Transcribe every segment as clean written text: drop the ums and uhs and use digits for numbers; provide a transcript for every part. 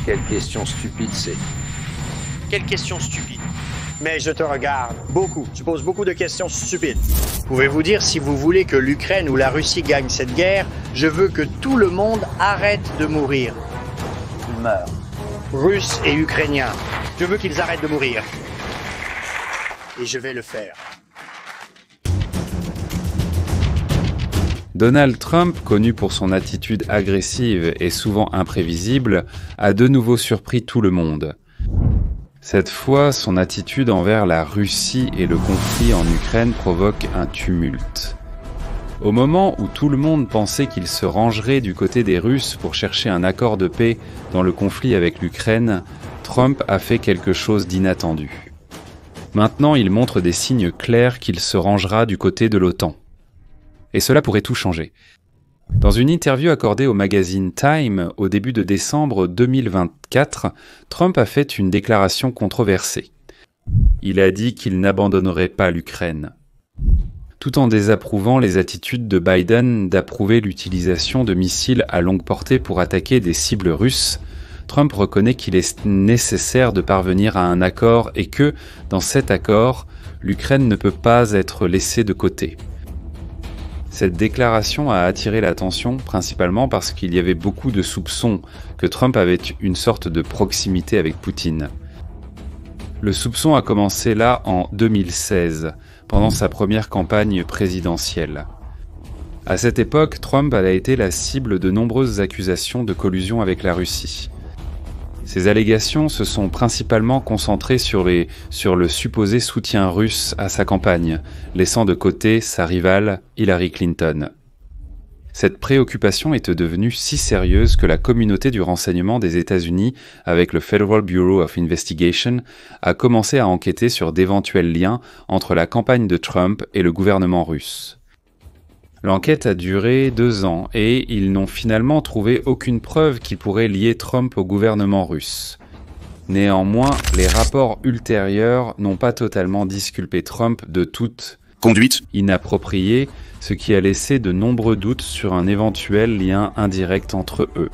Quelle question stupide c'est. Quelle question stupide. Mais je te regarde. Beaucoup. Tu poses beaucoup de questions stupides. Pouvez-vous dire si vous voulez que l'Ukraine ou la Russie gagne cette guerre, je veux que tout le monde arrête de mourir. Ils meurent. Russes et Ukrainiens. Je veux qu'ils arrêtent de mourir. Et je vais le faire. Donald Trump, connu pour son attitude agressive et souvent imprévisible, a de nouveau surpris tout le monde. Cette fois, son attitude envers la Russie et le conflit en Ukraine provoque un tumulte. Au moment où tout le monde pensait qu'il se rangerait du côté des Russes pour chercher un accord de paix dans le conflit avec l'Ukraine, Trump a fait quelque chose d'inattendu. Maintenant, il montre des signes clairs qu'il se rangera du côté de l'OTAN. Et cela pourrait tout changer. Dans une interview accordée au magazine Time au début de décembre 2024, Trump a fait une déclaration controversée. Il a dit qu'il n'abandonnerait pas l'Ukraine, tout en désapprouvant les attitudes de Biden d'approuver l'utilisation de missiles à longue portée pour attaquer des cibles russes. Trump reconnaît qu'il est nécessaire de parvenir à un accord et que, dans cet accord, l'Ukraine ne peut pas être laissée de côté. Cette déclaration a attiré l'attention principalement parce qu'il y avait beaucoup de soupçons que Trump avait une sorte de proximité avec Poutine. Le soupçon a commencé là en 2016, pendant sa première campagne présidentielle. À cette époque, Trump a été la cible de nombreuses accusations de collusion avec la Russie. Ces allégations se sont principalement concentrées sur le supposé soutien russe à sa campagne, laissant de côté sa rivale Hillary Clinton. Cette préoccupation est devenue si sérieuse que la communauté du renseignement des États-Unis, avec le Federal Bureau of Investigation, a commencé à enquêter sur d'éventuels liens entre la campagne de Trump et le gouvernement russe. L'enquête a duré 2 ans et ils n'ont finalement trouvé aucune preuve qui pourrait lier Trump au gouvernement russe. Néanmoins, les rapports ultérieurs n'ont pas totalement disculpé Trump de toute conduite inappropriée, ce qui a laissé de nombreux doutes sur un éventuel lien indirect entre eux.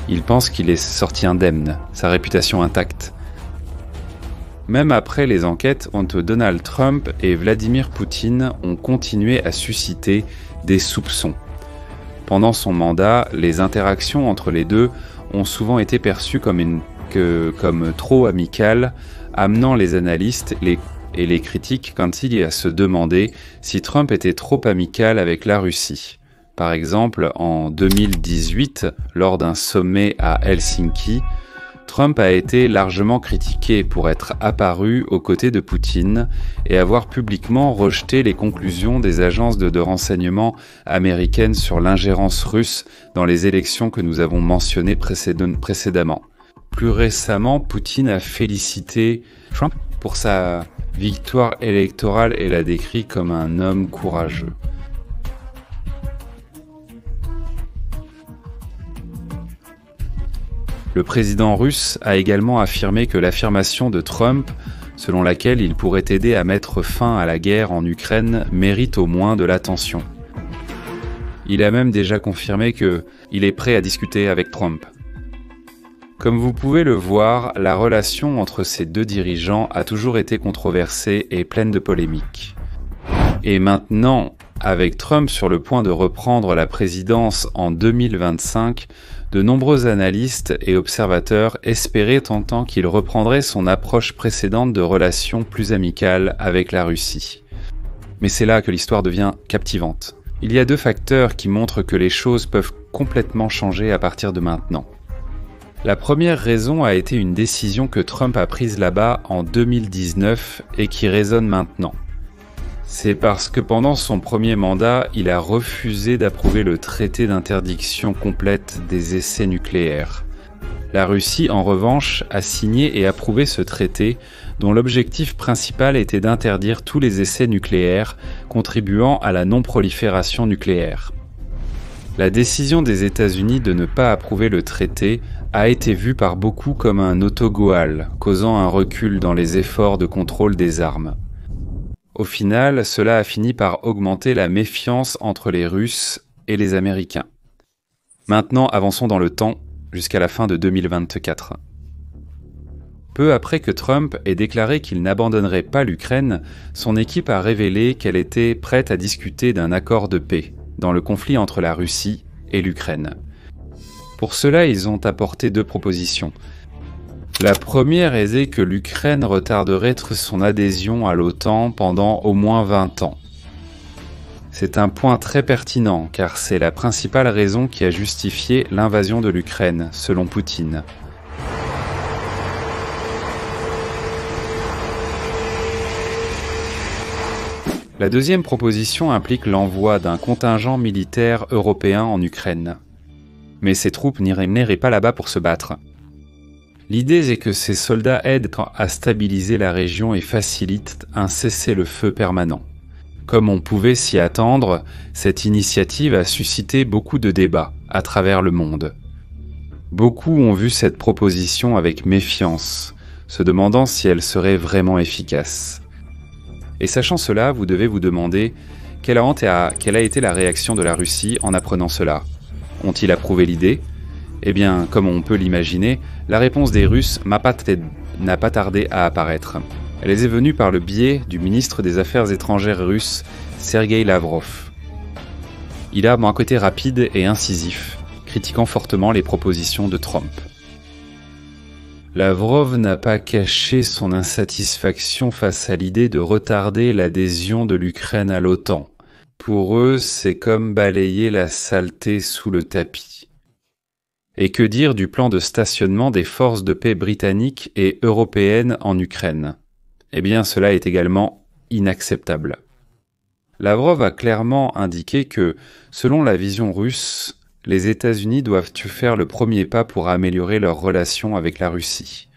Il pense qu'il est sorti indemne, sa réputation intacte. Même après les enquêtes entre Donald Trump et Vladimir Poutine ont continué à susciter des soupçons. Pendant son mandat, les interactions entre les deux ont souvent été perçues comme trop amicales, amenant les analystes et les critiques quand il y a à se demander si Trump était trop amical avec la Russie. Par exemple, en 2018, lors d'un sommet à Helsinki, Trump a été largement critiqué pour être apparu aux côtés de Poutine et avoir publiquement rejeté les conclusions des agences de renseignement américaines sur l'ingérence russe dans les élections que nous avons mentionnées précédemment. Plus récemment, Poutine a félicité Trump pour sa victoire électorale et l'a décrit comme un homme courageux. Le président russe a également affirmé que l'affirmation de Trump, selon laquelle il pourrait aider à mettre fin à la guerre en Ukraine, mérite au moins de l'attention. Il a même déjà confirmé qu'il est prêt à discuter avec Trump. Comme vous pouvez le voir, la relation entre ces deux dirigeants a toujours été controversée et pleine de polémiques. Et maintenant, avec Trump sur le point de reprendre la présidence en 2025, de nombreux analystes et observateurs espéraient tentant qu'il reprendrait son approche précédente de relations plus amicales avec la Russie. Mais c'est là que l'histoire devient captivante. Il y a 2 facteurs qui montrent que les choses peuvent complètement changer à partir de maintenant. La première raison a été une décision que Trump a prise là-bas en 2019 et qui résonne maintenant. C'est parce que pendant son premier mandat, il a refusé d'approuver le traité d'interdiction complète des essais nucléaires. La Russie, en revanche, a signé et approuvé ce traité dont l'objectif principal était d'interdire tous les essais nucléaires contribuant à la non-prolifération nucléaire. La décision des États-Unis de ne pas approuver le traité a été vue par beaucoup comme un autogol, causant un recul dans les efforts de contrôle des armes. Au final, cela a fini par augmenter la méfiance entre les Russes et les Américains. Maintenant, avançons dans le temps. jusqu'à la fin de 2024. Peu après que Trump ait déclaré qu'il n'abandonnerait pas l'Ukraine, son équipe a révélé qu'elle était prête à discuter d'un accord de paix dans le conflit entre la Russie et l'Ukraine. Pour cela, ils ont apporté 2 propositions. La première est que l'Ukraine retarderait son adhésion à l'OTAN pendant au moins 20 ans. C'est un point très pertinent car c'est la principale raison qui a justifié l'invasion de l'Ukraine, selon Poutine. La deuxième proposition implique l'envoi d'un contingent militaire européen en Ukraine. Mais ces troupes n'iraient pas là-bas pour se battre. L'idée est que ces soldats aident à stabiliser la région et facilitent un cessez-le-feu permanent. Comme on pouvait s'y attendre, cette initiative a suscité beaucoup de débats à travers le monde. Beaucoup ont vu cette proposition avec méfiance, se demandant si elle serait vraiment efficace. Et sachant cela, vous devez vous demander quelle a été la réaction de la Russie en apprenant cela. Ont-ils approuvé l'idée ? Eh bien, comme on peut l'imaginer, la réponse des Russes n'a pas tardé à apparaître. Elle est venue par le biais du ministre des Affaires étrangères russe, Sergueï Lavrov. Il a un côté rapide et incisif, critiquant fortement les propositions de Trump. Lavrov n'a pas caché son insatisfaction face à l'idée de retarder l'adhésion de l'Ukraine à l'OTAN. Pour eux, c'est comme balayer la saleté sous le tapis. Et que dire du plan de stationnement des forces de paix britanniques et européennes en Ukraine ? Eh bien, cela est également inacceptable. Lavrov a clairement indiqué que, selon la vision russe, les États-Unis doivent faire le premier pas pour améliorer leurs relations avec la Russie.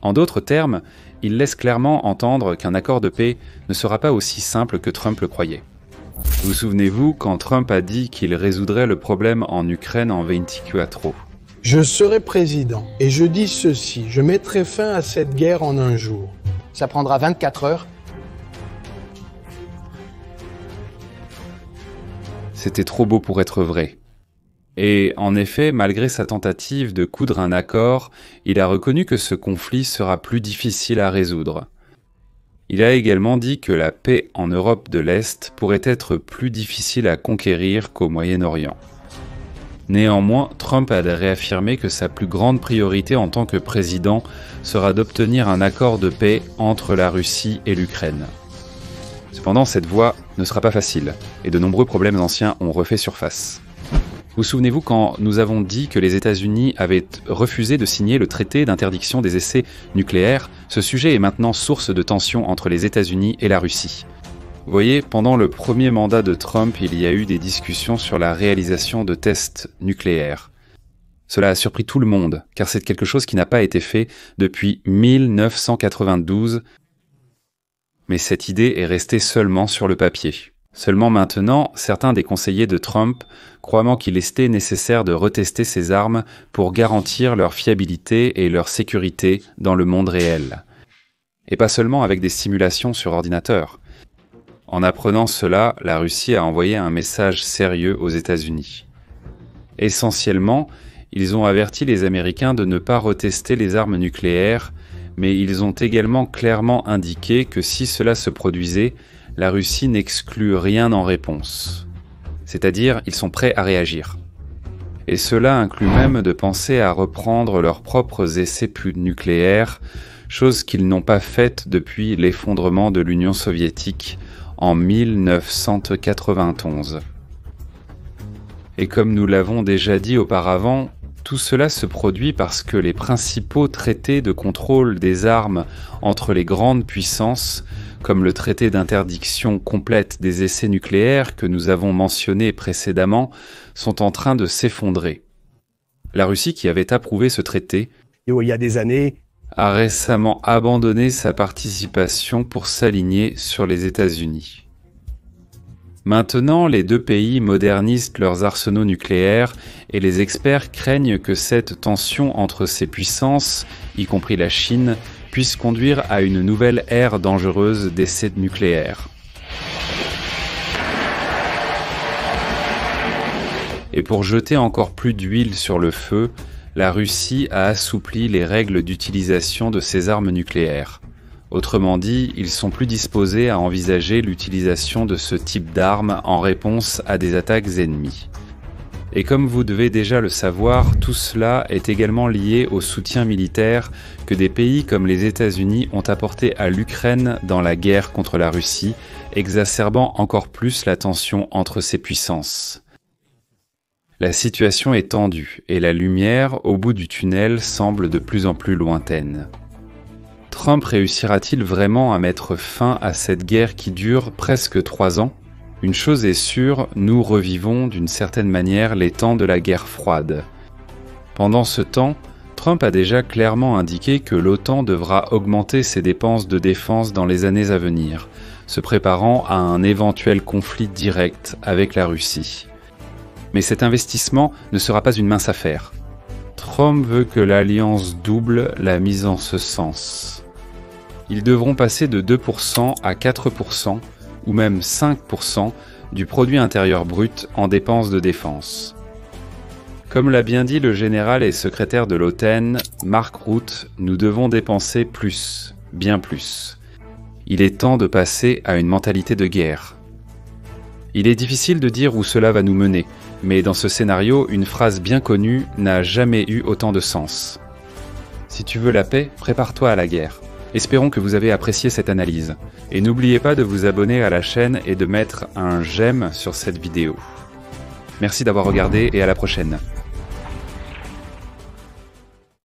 En d'autres termes, il laisse clairement entendre qu'un accord de paix ne sera pas aussi simple que Trump le croyait. Vous souvenez-vous quand Trump a dit qu'il résoudrait le problème en Ukraine en 24 heures ? Je serai président et je dis ceci, je mettrai fin à cette guerre en un jour. Ça prendra 24 heures. C'était trop beau pour être vrai. Et en effet, malgré sa tentative de coudre un accord, il a reconnu que ce conflit sera plus difficile à résoudre. Il a également dit que la paix en Europe de l'Est pourrait être plus difficile à conquérir qu'au Moyen-Orient. Néanmoins, Trump a réaffirmé que sa plus grande priorité en tant que président sera d'obtenir un accord de paix entre la Russie et l'Ukraine. Cependant, cette voie ne sera pas facile, et de nombreux problèmes anciens ont refait surface. Vous souvenez-vous quand nous avons dit que les États-Unis avaient refusé de signer le traité d'interdiction des essais nucléaires ? Ce sujet est maintenant source de tensions entre les États-Unis et la Russie. Vous voyez, pendant le premier mandat de Trump, il y a eu des discussions sur la réalisation de tests nucléaires. Cela a surpris tout le monde, car c'est quelque chose qui n'a pas été fait depuis 1992, mais cette idée est restée seulement sur le papier. Seulement maintenant, certains des conseillers de Trump croient qu'il était nécessaire de retester ces armes pour garantir leur fiabilité et leur sécurité dans le monde réel. Et pas seulement avec des simulations sur ordinateur. En apprenant cela, la Russie a envoyé un message sérieux aux États-Unis. Essentiellement, ils ont averti les Américains de ne pas retester les armes nucléaires, mais ils ont également clairement indiqué que si cela se produisait, la Russie n'exclut rien en réponse. C'est-à-dire, ils sont prêts à réagir. Et cela inclut même de penser à reprendre leurs propres essais nucléaires, chose qu'ils n'ont pas faite depuis l'effondrement de l'Union soviétique en 1991. Et comme nous l'avons déjà dit auparavant, tout cela se produit parce que les principaux traités de contrôle des armes entre les grandes puissances, comme le traité d'interdiction complète des essais nucléaires que nous avons mentionné précédemment, sont en train de s'effondrer. La Russie, qui avait approuvé ce traité, il y a des années, a récemment abandonné sa participation pour s'aligner sur les États-Unis. Maintenant, les deux pays modernisent leurs arsenaux nucléaires et les experts craignent que cette tension entre ces puissances, y compris la Chine, puisse conduire à une nouvelle ère dangereuse d'essais nucléaires. Et pour jeter encore plus d'huile sur le feu, la Russie a assoupli les règles d'utilisation de ses armes nucléaires. Autrement dit, ils sont plus disposés à envisager l'utilisation de ce type d'armes en réponse à des attaques ennemies. Et comme vous devez déjà le savoir, tout cela est également lié au soutien militaire que des pays comme les États-Unis ont apporté à l'Ukraine dans la guerre contre la Russie, exacerbant encore plus la tension entre ces puissances. La situation est tendue et la lumière au bout du tunnel semble de plus en plus lointaine. Trump réussira-t-il vraiment à mettre fin à cette guerre qui dure presque 3 ans ? Une chose est sûre, nous revivons d'une certaine manière les temps de la guerre froide. Pendant ce temps, Trump a déjà clairement indiqué que l'OTAN devra augmenter ses dépenses de défense dans les années à venir, se préparant à un éventuel conflit direct avec la Russie. Mais cet investissement ne sera pas une mince affaire. Trump veut que l'alliance double la mise en ce sens. Ils devront passer de 2% à 4%, ou même 5% du produit intérieur brut en dépenses de défense. Comme l'a bien dit le général et secrétaire de l'OTAN, Mark Rutte, nous devons dépenser plus, bien plus. Il est temps de passer à une mentalité de guerre. Il est difficile de dire où cela va nous mener, mais dans ce scénario, une phrase bien connue n'a jamais eu autant de sens. Si tu veux la paix, prépare-toi à la guerre. Espérons que vous avez apprécié cette analyse. Et n'oubliez pas de vous abonner à la chaîne et de mettre un j'aime sur cette vidéo. Merci d'avoir regardé et à la prochaine.